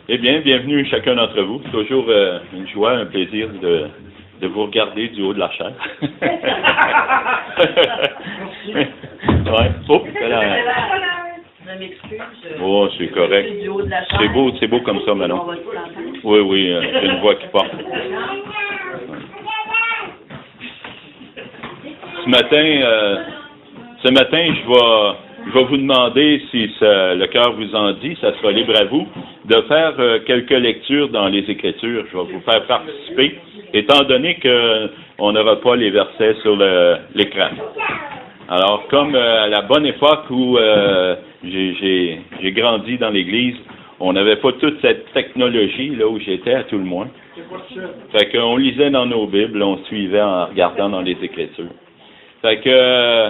Eh bien, bienvenue chacun d'entre vous. C'est toujours une joie, un plaisir de vous regarder du haut de la chaise. Ouais. Oh, Je m'excuse. Oh, c'est correct. C'est beau comme ça, Manon. Oui, oui, c'est une voix qui porte. Ce matin, je vais vous demander, si le cœur vous en dit, ça sera libre à vous, de faire quelques lectures dans les Écritures. Je vais vous faire participer, étant donné qu'on n'aura pas les versets sur l'écran. Alors, comme à la bonne époque où j'ai grandi dans l'Église, on n'avait pas toute cette technologie, là où j'étais, à tout le moins. Fait qu'on lisait dans nos Bibles, on suivait en regardant dans les Écritures. Fait que,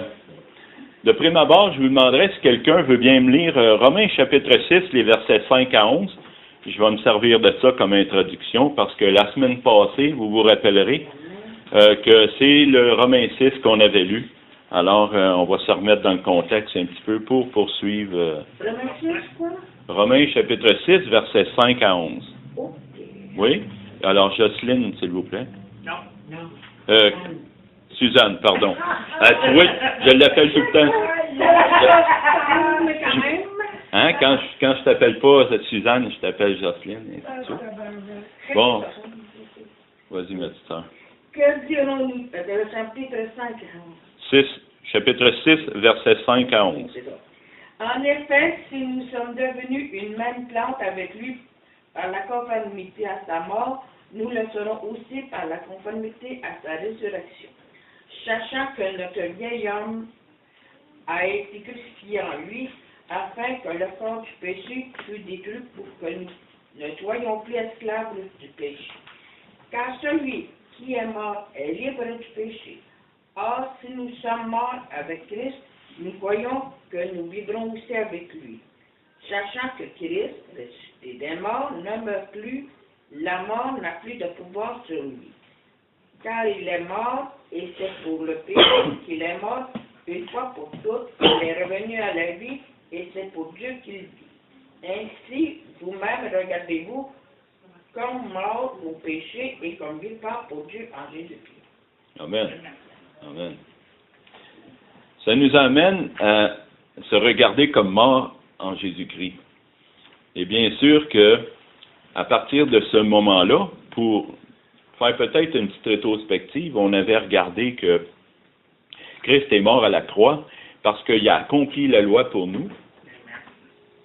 de prime abord, je vous demanderais si quelqu'un veut bien me lire Romains chapitre 6, les versets 5 à 11. Je vais me servir de ça comme introduction parce que la semaine passée, vous vous rappellerez que c'est le Romains 6 qu'on avait lu. Alors, on va se remettre dans le contexte un petit peu pour poursuivre. Romains 6, quoi? Romains chapitre 6, versets 5 à 11. Okay. Oui? Alors, Jocelyne, s'il vous plaît. Non. Suzanne, pardon. Oui, je l'appelle tout le temps. Hein? Quand je t'appelle pas Suzanne, je t'appelle Jocelyne. Bon. Vas-y, ma petite sœur. Que dirons-nous? Chapitre 6, versets 5 à 11. En effet, si nous sommes devenus une même plante avec lui par la conformité à sa mort, nous le serons aussi par la conformité à sa résurrection. Sachant que notre vieil homme a été crucifié en lui, afin que le corps du péché fût détruit pour que nous ne soyons plus esclaves du péché. Car celui qui est mort est libre du péché. Or, si nous sommes morts avec Christ, nous croyons que nous vivrons aussi avec lui. Sachant que Christ, ressuscité des morts, ne meurt plus, la mort n'a plus de pouvoir sur lui. Car il est mort, et c'est pour le péché qu'il est mort, une fois pour toutes, il est revenu à la vie, et c'est pour Dieu qu'il vit. Ainsi, vous-même, regardez-vous comme mort au péché et comme vivant pour Dieu en Jésus-Christ. Amen. Amen. Ça nous amène à se regarder comme mort en Jésus-Christ. Et bien sûr que, à partir de ce moment-là, pour faire peut-être une petite rétrospective, on avait regardé que Christ est mort à la croix parce qu'il a accompli la loi pour nous,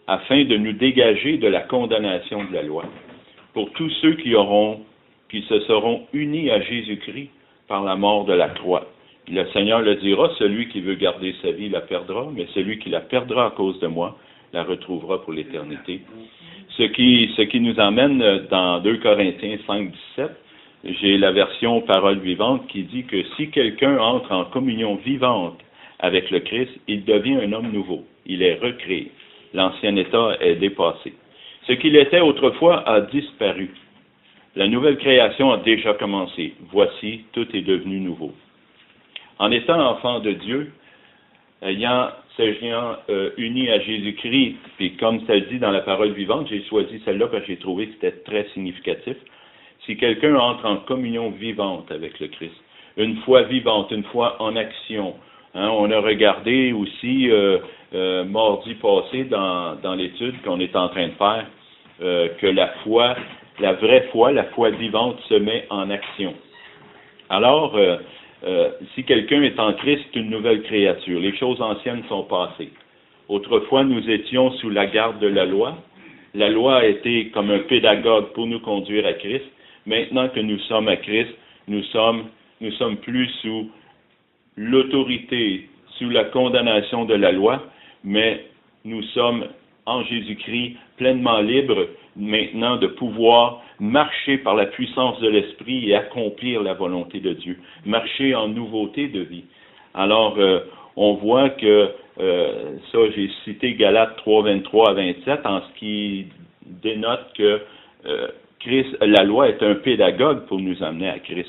afin de nous dégager de la condamnation de la loi. Pour tous ceux qui se seront unis à Jésus-Christ par la mort de la croix. Le Seigneur le dira, celui qui veut garder sa vie la perdra, mais celui qui la perdra à cause de moi la retrouvera pour l'éternité. Ce qui nous emmène dans 2 Corinthiens 5, 17, j'ai la version Parole vivante qui dit que si quelqu'un entre en communion vivante avec le Christ, il devient un homme nouveau. Il est recréé. L'ancien état est dépassé. Ce qu'il était autrefois a disparu. La nouvelle création a déjà commencé. Voici, tout est devenu nouveau. En étant enfant de Dieu, s'ayant uni à Jésus-Christ, puis comme ça le dit dans la parole vivante, j'ai choisi celle-là parce que j'ai trouvé que c'était très significatif. Si quelqu'un entre en communion vivante avec le Christ, une foi vivante, une foi en action. Hein, on a regardé aussi mardi passé dans l'étude qu'on est en train de faire, que la foi, la vraie foi, la foi vivante se met en action. Alors, si quelqu'un est en Christ, c'est une nouvelle créature. Les choses anciennes sont passées. Autrefois, nous étions sous la garde de la loi. La loi a été comme un pédagogue pour nous conduire à Christ. Maintenant que nous sommes à Christ, nous sommes plus sous l'autorité, sous la condamnation de la loi, mais nous sommes en Jésus-Christ pleinement libres maintenant de pouvoir marcher par la puissance de l'Esprit et accomplir la volonté de Dieu, marcher en nouveauté de vie. Alors, on voit que, ça j'ai cité Galates 3, 23 à 27, en ce qui dénote que Christ, la loi est un pédagogue pour nous amener à Christ.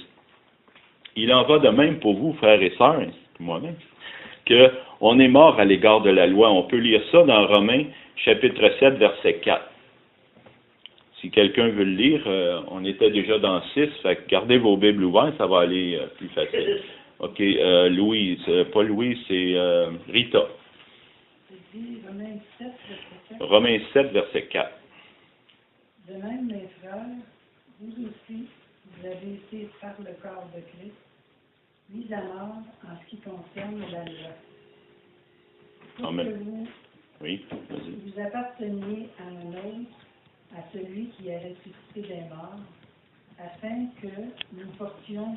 Il en va de même pour vous, frères et sœurs, moi-même, qu'on est mort à l'égard de la loi. On peut lire ça dans Romains, chapitre 7, verset 4. Si quelqu'un veut le lire, on était déjà dans 6, fait que gardez vos Bibles ouvertes, ça va aller plus facile. OK, Louise, pas Louise, c'est Rita. Romains 7, verset 4. Romains 7, verset 4. De même, mes frères, vous aussi, vous avez été par le corps de Christ, mis à mort en ce qui concerne la loi. Pour Amen. que vous, Oui, vas-y. vous apparteniez à un autre, à celui qui est ressuscité des morts, afin que nous portions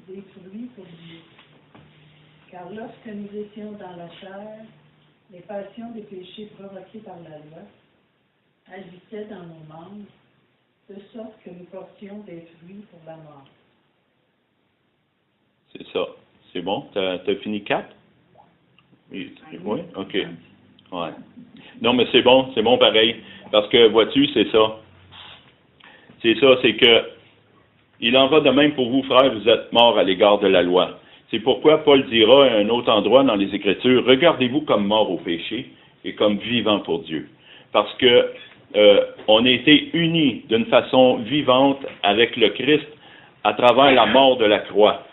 des fruits pour Dieu. Car lorsque nous étions dans la chair, les passions des péchés provoqués par la loi agissaient dans nos membres, de sorte que nous portions des fruits pour la mort. C'est ça. C'est bon? T'as fini 4? Oui, OK. Ouais. Non, mais c'est bon pareil. Parce que, vois-tu, c'est ça. C'est ça, c'est que il en va de même pour vous, frères, vous êtes morts à l'égard de la loi. C'est pourquoi Paul dira à un autre endroit dans les Écritures, regardez-vous comme morts au péché et comme vivants pour Dieu. Parce que on a été unis d'une façon vivante avec le Christ à travers la mort de la croix.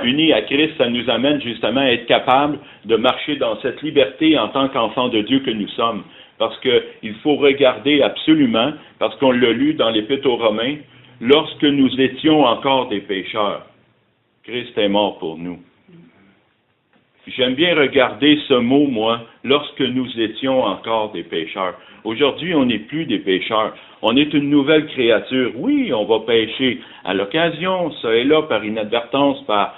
Unis à Christ, ça nous amène justement à être capables de marcher dans cette liberté en tant qu'enfants de Dieu que nous sommes. Parce qu'il faut regarder absolument, parce qu'on l'a lu dans l'Épître aux Romains, lorsque nous étions encore des pécheurs, Christ est mort pour nous. J'aime bien regarder ce mot, moi, lorsque nous étions encore des pécheurs. Aujourd'hui, on n'est plus des pécheurs. On est une nouvelle créature. Oui, on va pécher à l'occasion, ça et là, par inadvertance, par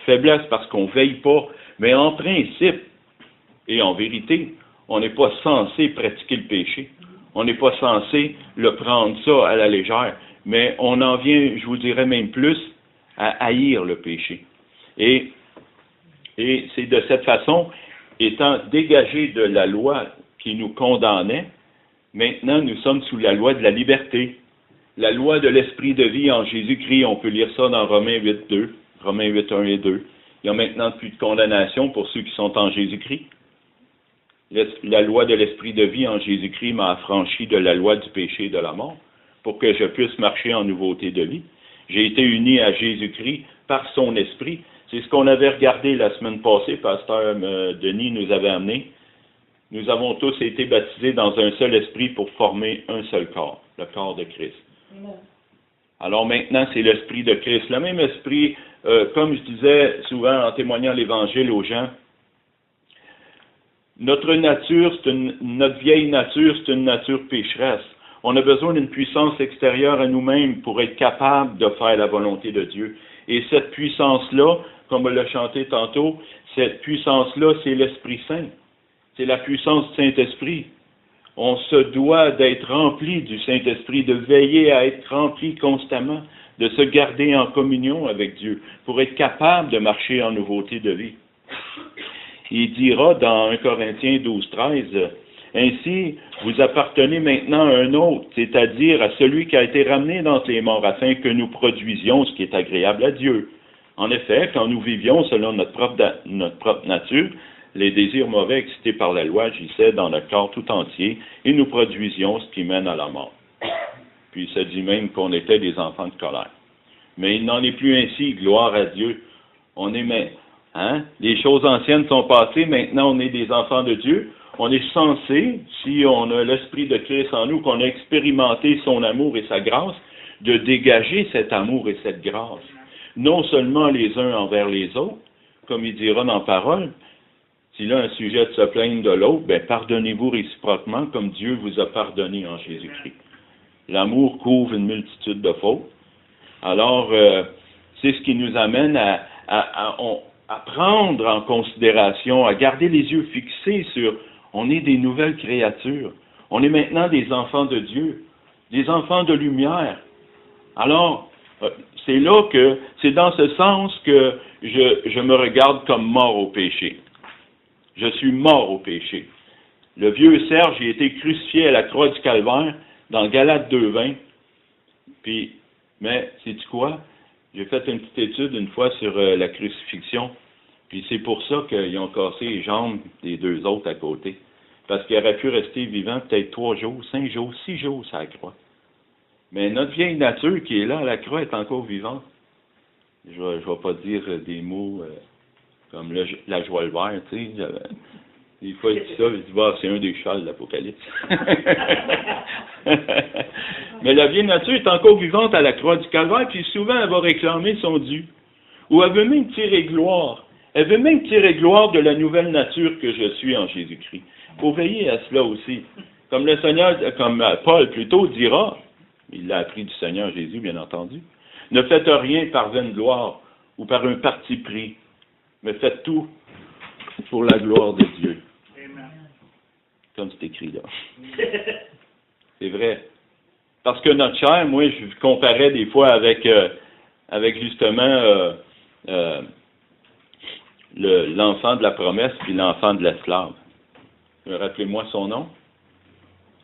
faiblesse, parce qu'on ne veille pas. Mais en principe, et en vérité, on n'est pas censé pratiquer le péché. On n'est pas censé le prendre ça à la légère. Mais on en vient, je vous dirais même plus, à haïr le péché. Et c'est de cette façon, étant dégagés de la loi qui nous condamnait, maintenant nous sommes sous la loi de la liberté. La loi de l'esprit de vie en Jésus-Christ, on peut lire ça dans Romains 8, 1 et 2. Il n'y a maintenant plus de condamnation pour ceux qui sont en Jésus-Christ. La loi de l'esprit de vie en Jésus-Christ m'a affranchi de la loi du péché et de la mort pour que je puisse marcher en nouveauté de vie. J'ai été uni à Jésus-Christ par son esprit. C'est ce qu'on avait regardé la semaine passée, Pasteur Denis nous avait amené. Nous avons tous été baptisés dans un seul esprit pour former un seul corps, le corps de Christ. Alors maintenant, c'est l'esprit de Christ. Le même esprit, comme je disais souvent en témoignant l'Évangile aux gens, notre nature, notre vieille nature, c'est une nature pécheresse. On a besoin d'une puissance extérieure à nous-mêmes pour être capable de faire la volonté de Dieu. Et cette puissance-là, comme on l'a chanté tantôt, cette puissance-là, c'est l'Esprit Saint. C'est la puissance du Saint-Esprit. On se doit d'être rempli du Saint-Esprit, de veiller à être rempli constamment, de se garder en communion avec Dieu, pour être capable de marcher en nouveauté de vie. Il dira dans 1 Corinthiens 12, 13, « Ainsi, vous appartenez maintenant à un autre, c'est-à-dire à celui qui a été ramené d'entre les morts, afin que nous produisions ce qui est agréable à Dieu. En effet, quand nous vivions selon notre propre nature, les désirs mauvais excités par la loi agissaient dans le corps tout entier, et nous produisions ce qui mène à la mort. » Puis ça dit même qu'on était des enfants de colère. Mais il n'en est plus ainsi, gloire à Dieu. On est les choses anciennes sont passées, maintenant on est des enfants de Dieu. On est censé, si on a l'Esprit de Christ en nous, qu'on a expérimenté son amour et sa grâce, de dégager cet amour et cette grâce. Non seulement les uns envers les autres, comme il dira dans la parole, s'il a un sujet de se plaindre de l'autre, pardonnez-vous réciproquement comme Dieu vous a pardonné en Jésus-Christ. L'amour couvre une multitude de fautes. Alors, c'est ce qui nous amène à prendre en considération, à garder les yeux fixés sur, on est des nouvelles créatures. On est maintenant des enfants de Dieu, des enfants de lumière. Alors, c'est dans ce sens que je me regarde comme mort au péché. Je suis mort au péché. Le vieux Serge a été crucifié à la croix du Calvaire dans Galates 2:20. Mais sais-tu quoi? J'ai fait une petite étude une fois sur la crucifixion. Puis c'est pour ça qu'ils ont cassé les jambes des deux autres à côté. parce qu'il aurait pu rester vivant peut-être 3 jours, 5 jours, 6 jours sur la croix. Mais notre vieille nature qui est là à la croix est encore vivante. Je vais pas dire des mots comme la joie le vert, tu sais. Des fois, je dis ça, je dis, bah, c'est un des châles de l'Apocalypse. Mais la vieille nature est encore vivante à la croix du Calvaire, puis souvent, elle va réclamer son dû. Ou elle veut même tirer gloire. Elle veut même tirer gloire de la nouvelle nature que je suis en Jésus-Christ. Il faut veiller à cela aussi. Comme le Seigneur, comme Paul plutôt dira, il l'a appris du Seigneur Jésus, bien entendu, ne faites rien par vaine gloire ou par un parti pris, mais faites tout pour la gloire de Dieu. Comme c'est écrit là. C'est vrai. Parce que notre chair, moi, je comparais des fois avec justement l'enfant de la promesse puis l'enfant de l'esclave. Rappelez-moi son nom.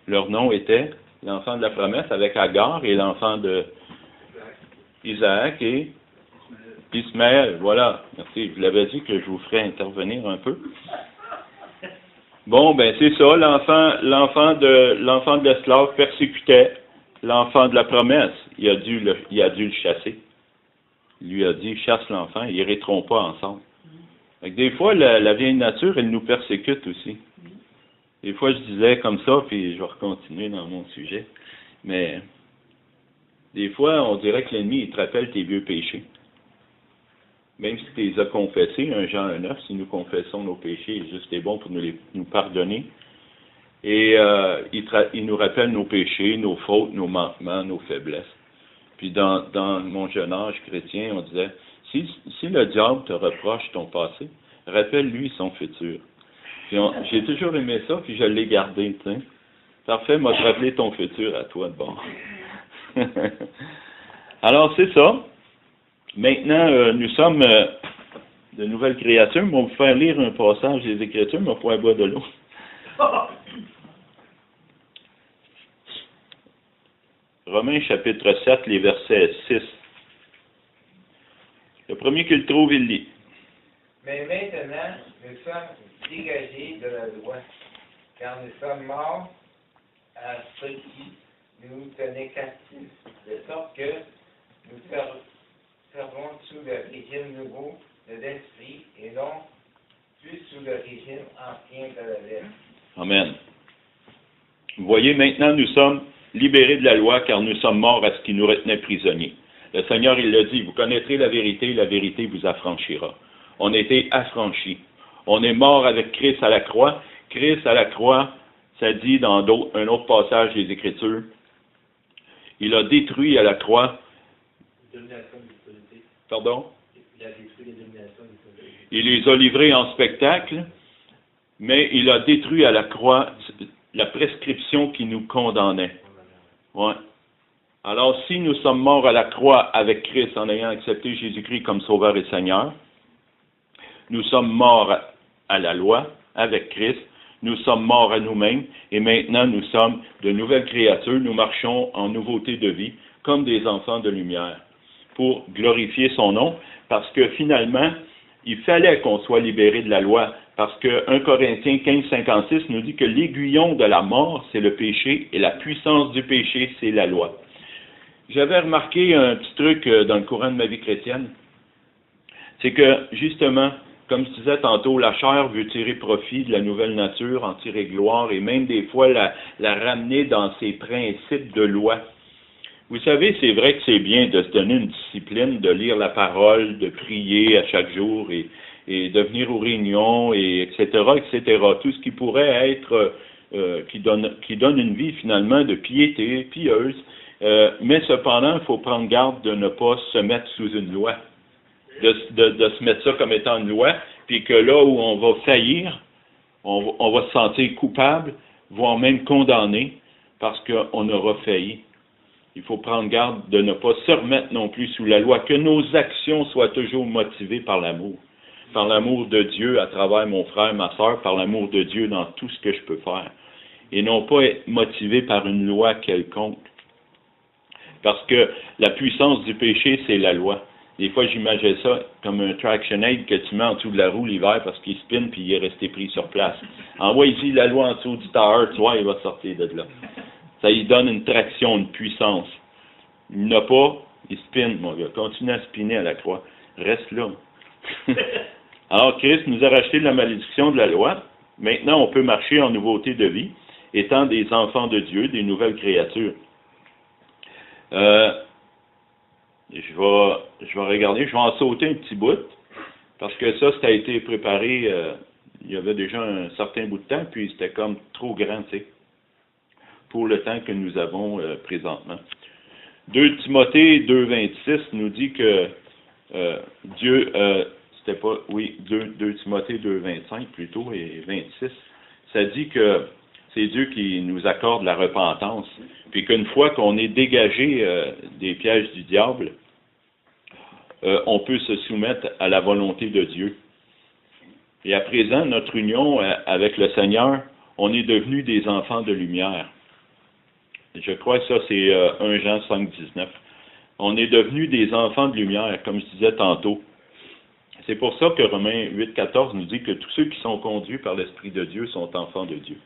Leur nom était l'enfant de la promesse avec Agar et l'enfant de Isaac et Ismaël. Voilà. Merci. Je vous l'avais dit que je vous ferais intervenir un peu. Bon, ben c'est ça, l'enfant de l'esclave persécutait l'enfant de la promesse. Il a dû le chasser. Il lui a dit, chasse l'enfant, ils n'irriteront pas ensemble. Donc, des fois, la vieille nature, elle nous persécute aussi. Des fois, je disais comme ça, puis je vais continuer dans mon sujet. Mais des fois, on dirait que l'ennemi, il te rappelle tes vieux péchés. Même si tu les as confessés, 1 Jean 1,9, si nous confessons nos péchés, il est juste et bon pour nous pardonner. Et il nous rappelle nos péchés, nos fautes, nos manquements, nos faiblesses. Puis dans mon jeune âge chrétien, on disait, si le diable te reproche ton passé, rappelle-lui son futur. Puis j'ai toujours aimé ça, puis je l'ai gardé, tu sais. Parfait, m'a rappelé ton futur à toi de bord. Alors, c'est ça. Maintenant, nous sommes de nouvelles créatures. On va vous faire lire un passage des Écritures, mais il faut boire de l'eau. Romains chapitre 7, les versets 6. Le premier qu'il trouve, il lit. Mais maintenant, nous sommes dégagés de la loi, car nous sommes morts à ceux qui nous tenaient captifs, de sorte que nous servons sous le régime nouveau de l'esprit et non plus sous le régime ancien de la lettre. Amen. Vous voyez, maintenant nous sommes libérés de la loi car nous sommes morts à ce qui nous retenait prisonniers. Le Seigneur, il l'a dit, vous connaîtrez la vérité vous affranchira. On a été affranchis. On est mort avec Christ à la croix. Christ à la croix, ça dit dans un autre passage des Écritures, il a détruit à la croix. Pardon? Il les a livrés en spectacle, mais il a détruit à la croix la prescription qui nous condamnait. Ouais. Alors, si nous sommes morts à la croix avec Christ en ayant accepté Jésus-Christ comme Sauveur et Seigneur, nous sommes morts à la loi avec Christ, nous sommes morts à nous-mêmes et maintenant nous sommes de nouvelles créatures, nous marchons en nouveauté de vie comme des enfants de lumière pour glorifier son nom parce que finalement, il fallait qu'on soit libéré de la loi parce que 1 Corinthiens 15, 56 nous dit que l'aiguillon de la mort, c'est le péché et la puissance du péché, c'est la loi. J'avais remarqué un petit truc dans le courant de ma vie chrétienne, c'est que justement, comme je disais tantôt, la chair veut tirer profit de la nouvelle nature, en tirer gloire et même des fois la ramener dans ses principes de loi. Vous savez, c'est vrai que c'est bien de se donner une discipline, de lire la parole, de prier à chaque jour et de venir aux réunions, et etc., etc. Tout ce qui pourrait être, qui donne une vie finalement de piété, pieuse. Mais cependant, il faut prendre garde de ne pas se mettre sous une loi. De se mettre ça comme étant une loi, puis que là où on va faillir, on va se sentir coupable, voire même condamné, parce qu'on aura failli. Il faut prendre garde de ne pas se remettre non plus sous la loi, que nos actions soient toujours motivées par l'amour de Dieu à travers mon frère, ma sœur, par l'amour de Dieu dans tout ce que je peux faire, et non pas être motivé par une loi quelconque. Parce que la puissance du péché, c'est la loi. Des fois, j'imaginais ça comme un traction aid que tu mets en dessous de la roue l'hiver parce qu'il spinne puis il est resté pris sur place. Envoie ici la loi en dessous du tower, tu vois, il va sortir de là. Ça lui donne une traction, une puissance. Il n'a pas, il spinne, mon gars. Continue à spinner à la croix. Reste là. Alors, Christ nous a racheté de la malédiction de la loi. Maintenant, on peut marcher en nouveauté de vie, étant des enfants de Dieu, des nouvelles créatures. Je vais regarder, je vais en sauter un petit bout, parce que ça a été préparé, il y avait déjà un certain bout de temps, puis c'était comme trop grand, tu sais, pour le temps que nous avons présentement. 2 Timothée 2,26 nous dit que Dieu, c'était pas, oui, 2 Timothée 2,25 plutôt, et 26, ça dit que c'est Dieu qui nous accorde la repentance, puis qu'une fois qu'on est dégagé des pièges du diable, on peut se soumettre à la volonté de Dieu. Et à présent, notre union avec le Seigneur, on est devenus des enfants de lumière. Je crois que ça, c'est 1 Jean 5, 19. On est devenus des enfants de lumière, comme je disais tantôt. C'est pour ça que Romains 8, 14 nous dit que tous ceux qui sont conduits par l'Esprit de Dieu sont enfants de Dieu.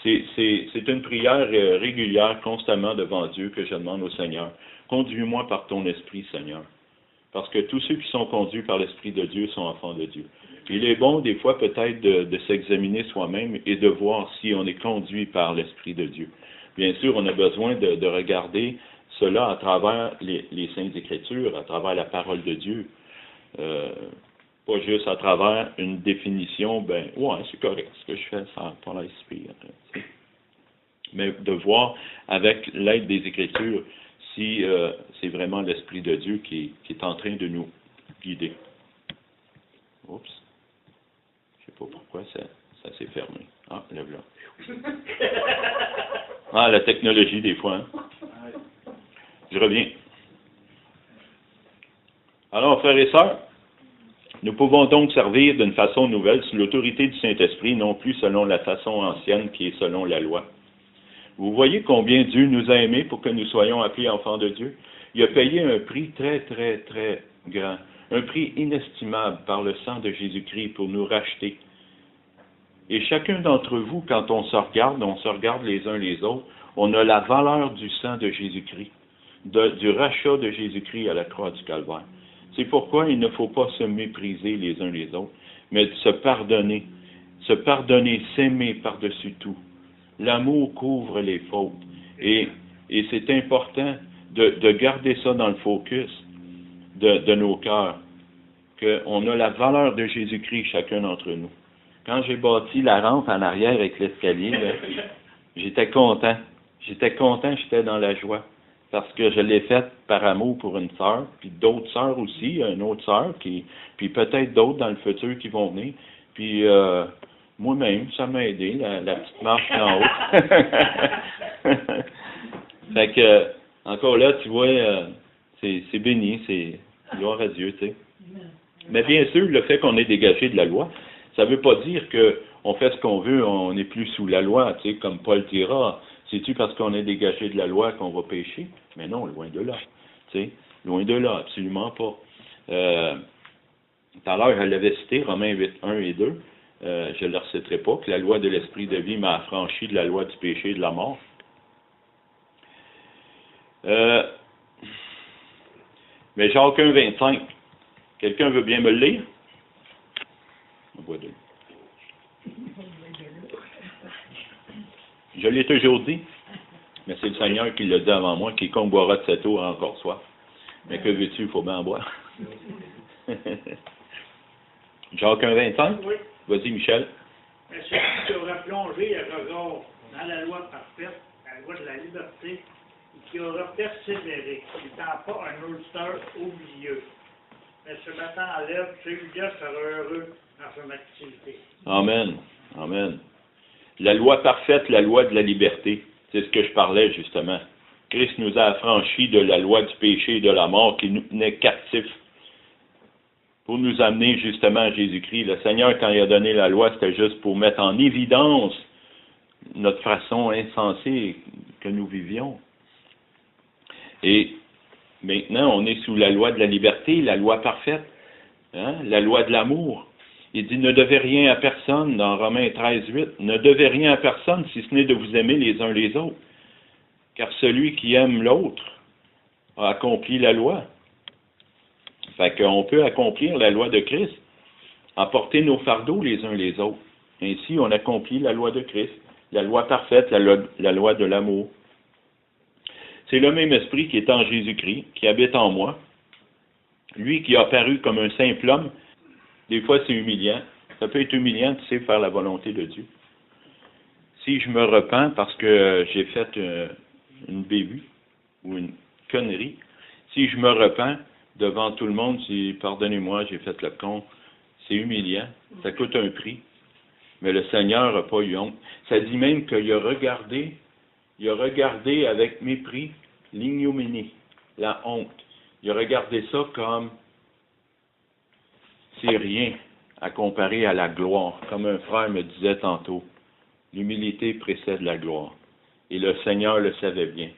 C'est une prière régulière, constamment devant Dieu, que je demande au Seigneur. Conduis-moi par ton Esprit, Seigneur. Parce que tous ceux qui sont conduits par l'Esprit de Dieu sont enfants de Dieu. Il est bon, des fois, peut-être de s'examiner soi-même et de voir si on est conduit par l'Esprit de Dieu. Bien sûr, on a besoin de regarder cela à travers les Saintes Écritures, à travers la parole de Dieu. Pas juste à travers une définition, ouais, c'est correct, ce que je fais, ça n'a pas l'air si pire. Mais de voir avec l'aide des Écritures si c'est vraiment l'Esprit de Dieu qui est en train de nous guider. Oups. Je sais pas pourquoi ça s'est fermé. Ah, le voilà. Ah, la technologie des fois. Hein? Je reviens. Alors, frères et sœurs, nous pouvons donc servir d'une façon nouvelle sous l'autorité du Saint-Esprit, non plus selon la façon ancienne qui est selon la loi. Vous voyez combien Dieu nous a aimés pour que nous soyons appelés enfants de Dieu? Il a payé un prix très, très, très grand, un prix inestimable par le sang de Jésus-Christ pour nous racheter. Et chacun d'entre vous, quand on se regarde les uns les autres, on a la valeur du sang de Jésus-Christ, du rachat de Jésus-Christ à la croix du Calvaire. C'est pourquoi il ne faut pas se mépriser les uns les autres, mais se pardonner, s'aimer par-dessus tout. L'amour couvre les fautes. Et c'est important de garder ça dans le focus de nos cœurs, qu'on a la valeur de Jésus-Christ, chacun d'entre nous. Quand j'ai bâti la rampe en arrière avec l'escalier, j'étais content. J'étais dans la joie. Parce que je l'ai faite par amour pour une sœur, puis d'autres sœurs aussi, une autre sœur, puis peut-être d'autres dans le futur qui vont venir. Puis moi-même, ça m'a aidé, la petite marche en haut. Fait que, encore là, tu vois, c'est béni, c'est gloire à Dieu, tu sais. Mais bien sûr, le fait qu'on est dégagé de la loi, ça ne veut pas dire qu'on fait ce qu'on veut, on n'est plus sous la loi, tu sais, comme Paul dira. C'est-tu parce qu'on est dégagé de la loi qu'on va pécher? Mais non, loin de là. Tu sais, loin de là, absolument pas. Tout à l'heure, je l'avais cité, Romains 8, 1 et 2. Je ne le reciterai pas, que la loi de l'esprit de vie m'a affranchi de la loi du péché et de la mort. Mais Jacques 1, 25. Quelqu'un veut bien me le lire? On voit deux. Je l'ai toujours dit, mais c'est le Seigneur qui l'a dit avant moi, quiconque boira de cette eau a encore soif. Mais que veux-tu, il faut bien en boire. Jacques 1, 25? Oui. Vas-y, Michel. Mais celui qui aura plongé le regard dans la loi parfaite, la loi de la liberté, et qui aura persévéré, n'étant pas un auditeur oublieux, mais se mettant en l'œuvre, celui-là sera heureux dans son activité. Amen. Amen. La loi parfaite, la loi de la liberté. C'est ce que je parlais, justement. Christ nous a affranchis de la loi du péché et de la mort qui nous tenait captifs pour nous amener justement à Jésus-Christ. Le Seigneur, quand il a donné la loi, c'était juste pour mettre en évidence notre façon insensée que nous vivions. Et Maintenant, on est sous la loi de la liberté, la loi parfaite, hein, la loi de l'amour. Il dit, ne devez rien à personne, dans Romains 13, 8, ne devez rien à personne, si ce n'est de vous aimer les uns les autres. Car celui qui aime l'autre a accompli la loi. Fait qu'on peut accomplir la loi de Christ, en porter nos fardeaux les uns les autres. Ainsi, on accomplit la loi de Christ, la loi parfaite, la loi de l'amour. C'est le même esprit qui est en Jésus-Christ, qui habite en moi. Lui qui a paru comme un simple homme, des fois c'est humiliant. Ça peut être humiliant, tu sais, faire la volonté de Dieu. Si je me repens parce que j'ai fait une bévue ou une connerie, si je me repens devant tout le monde, si pardonnez-moi, j'ai fait le con, c'est humiliant, ça coûte un prix. Mais le Seigneur n'a pas eu honte. Ça dit même qu'il a regardé avec mépris l'ignominie, la honte. Il a regardé ça comme c'est rien à comparer à la gloire. Comme un frère me disait tantôt, l'humilité précède la gloire. Et le Seigneur le savait bien.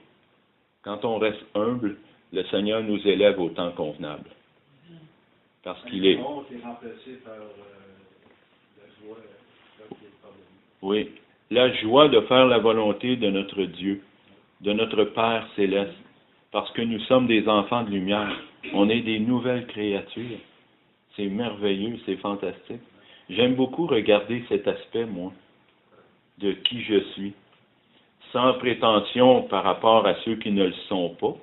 Quand on reste humble, le Seigneur nous élève au temps convenable. Parce qu'il est... remplacé par la joie qui est pardonnée. Oui, la joie de faire la volonté de notre Dieu, de notre Père céleste, parce que nous sommes des enfants de lumière. On est des nouvelles créatures. C'est merveilleux, c'est fantastique. J'aime beaucoup regarder cet aspect, moi, de qui je suis. Sans prétention par rapport à ceux qui ne le sont pas,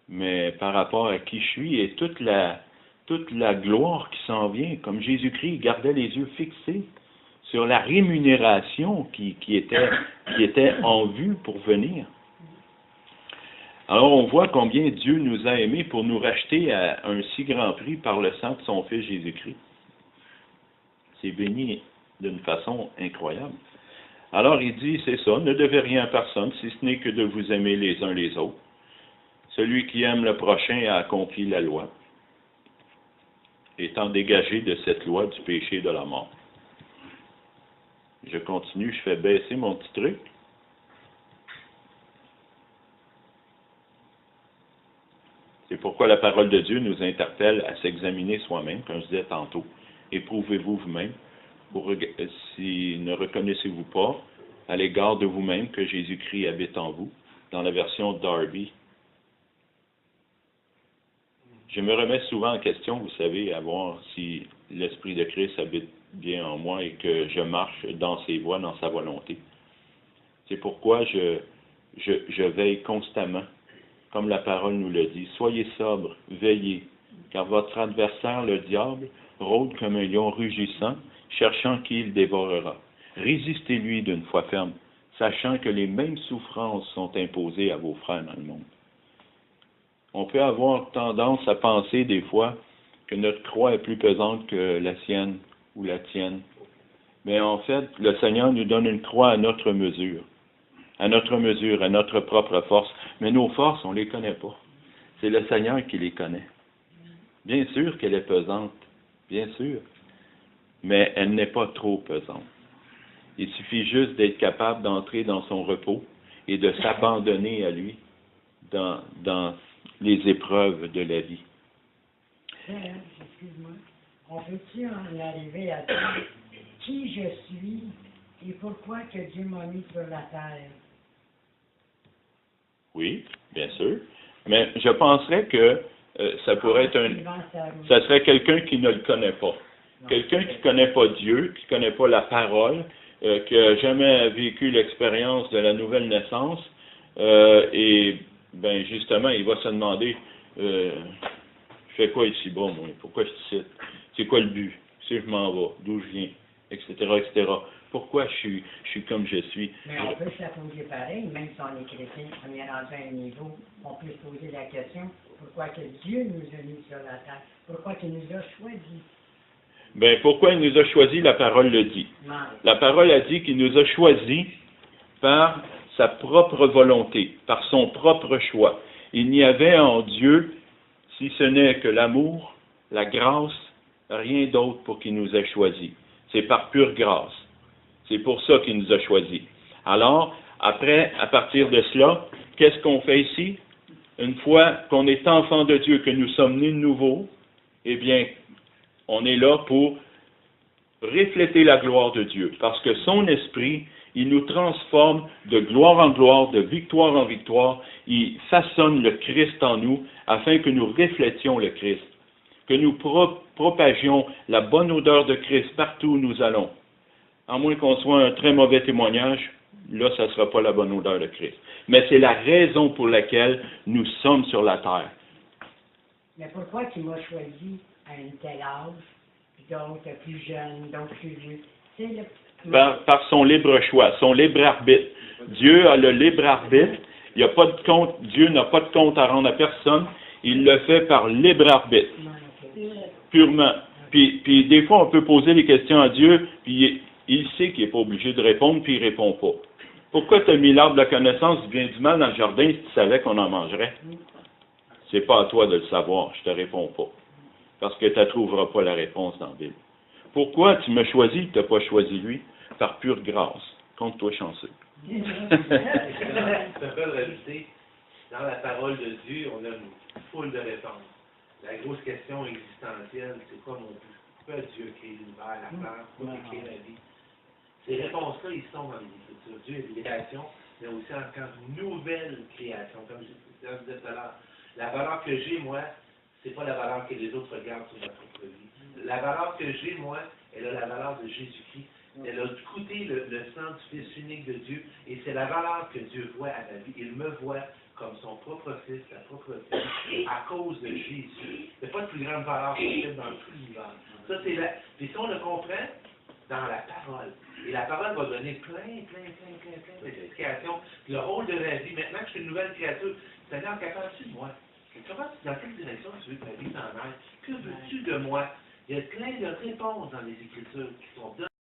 mais par rapport à qui je suis et toute la gloire qui s'en vient, comme Jésus-Christ gardait les yeux fixés sur la rémunération qui était en vue pour venir. Alors on voit combien Dieu nous a aimés pour nous racheter à un si grand prix par le sang de son Fils Jésus-Christ. C'est béni d'une façon incroyable. Alors il dit, c'est ça, ne devez rien à personne, si ce n'est que de vous aimer les uns les autres. Celui qui aime le prochain a accompli la loi, étant dégagé de cette loi du péché et de la mort. Je continue, je fais baisser mon petit truc. C'est pourquoi la parole de Dieu nous interpelle à s'examiner soi-même, comme je disais tantôt. Éprouvez-vous vous-même. Si ne reconnaissez-vous pas à l'égard de vous-même que Jésus-Christ habite en vous, dans la version Darby. Je me remets souvent en question, vous savez, à voir si l'Esprit de Christ habite bien en moi et que je marche dans ses voies, dans sa volonté. C'est pourquoi je veille constamment, comme la parole nous le dit. Soyez sobres, veillez, car votre adversaire, le diable, rôde comme un lion rugissant, cherchant qui il dévorera. Résistez-lui d'une foi ferme, sachant que les mêmes souffrances sont imposées à vos frères dans le monde. On peut avoir tendance à penser des fois que notre croix est plus pesante que la sienne ou la tienne. Mais en fait, le Seigneur nous donne une croix à notre mesure, à notre propre force. Mais nos forces, on ne les connaît pas. C'est le Seigneur qui les connaît. Bien sûr qu'elle est pesante, bien sûr, mais elle n'est pas trop pesante. Il suffit juste d'être capable d'entrer dans son repos et de s'abandonner à lui dans les épreuves de la vie. Excuse-moi, on peut-tu en arriver à dire qui je suis et pourquoi que Dieu m'a mis sur la terre? Oui, bien sûr. Mais je penserais que ça pourrait être ça serait quelqu'un qui ne le connaît pas. Quelqu'un qui ne connaît pas Dieu, qui ne connaît pas la parole, qui n'a jamais vécu l'expérience de la nouvelle naissance, et ben justement, il va se demander je fais quoi ici-bas, moi? Pourquoi je suis ici? C'est quoi le but? Si je m'en vais, d'où je viens, etc., etc. Pourquoi je suis comme je suis? Mais on peut se la poser pareil, même si on est chrétien, on est rendu à un niveau, on peut se poser la question, pourquoi que Dieu nous a mis sur la terre? Pourquoi qu'il nous a choisis? Ben, pourquoi il nous a choisis, la parole le dit. Non. La parole a dit qu'il nous a choisis par sa propre volonté, par son propre choix. Il n'y avait en Dieu, si ce n'est que l'amour, la grâce, rien d'autre pour qu'il nous ait choisis. C'est par pure grâce. C'est pour ça qu'il nous a choisis. Alors, après, à partir de cela, qu'est-ce qu'on fait ici? une fois qu'on est enfant de Dieu, que nous sommes nés de nouveau, eh bien, on est là pour refléter la gloire de Dieu, parce que son esprit, il nous transforme de gloire en gloire, de victoire en victoire, il façonne le Christ en nous, afin que nous reflétions le Christ, que nous propagions la bonne odeur de Christ partout où nous allons. À moins qu'on soit un très mauvais témoignage, là, ça ne sera pas la bonne odeur de Christ. Mais c'est la raison pour laquelle nous sommes sur la terre. Mais pourquoi tu m'as choisi à un tel âge, puis d'autres plus jeunes, d'autres plus vieux? C'est le... Par son libre choix, son libre arbitre. Dieu a le libre arbitre. Il y a pas de compte, Dieu n'a pas de compte à rendre à personne. Il le fait par libre arbitre. Purement. Puis des fois, on peut poser des questions à Dieu, puis il sait qu'il n'est pas obligé de répondre, puis il ne répond pas. Pourquoi tu as mis l'arbre de la connaissance du bien et du mal dans le jardin si tu savais qu'on en mangerait? C'est pas à toi de le savoir, je te réponds pas. Parce que tu ne trouveras pas la réponse dans la Bible. Pourquoi tu m'as choisi et tu n'as pas choisi lui? Par pure grâce. Compte-toi chanceux. Je peux rajouter, dans la parole de Dieu, on a une foule de réponses. La grosse question existentielle, c'est quoi mon but? Pourquoi Dieu a créé l'univers, la terre, pourquoi il a créé la vie? Ces réponses-là, ils sont dans les Écritures. Dieu est une création, mais aussi en tant que nouvelle création. Comme je disais tout à l'heure, la valeur que j'ai, moi, c'est pas la valeur que les autres regardent sur ma propre vie. La valeur que j'ai, moi, elle a la valeur de Jésus-Christ. Elle a coûté le sang du Fils unique de Dieu, et c'est la valeur que Dieu voit à ma vie. Il me voit comme son propre Fils, sa propre fille, à cause de Jésus. Il n'y a pas de plus grande valeur possible dans tout l'univers. Ça, c'est la... Puis si on le comprend, dans la parole. Et la parole va donner plein d'explications. Le rôle de la vie, maintenant que je suis une nouvelle créature, Seigneur, qu'attends-tu de moi? Dans quelle direction tu veux que ma vie s'en aille? Que veux-tu de moi? Il y a plein de réponses dans les Écritures qui sont données.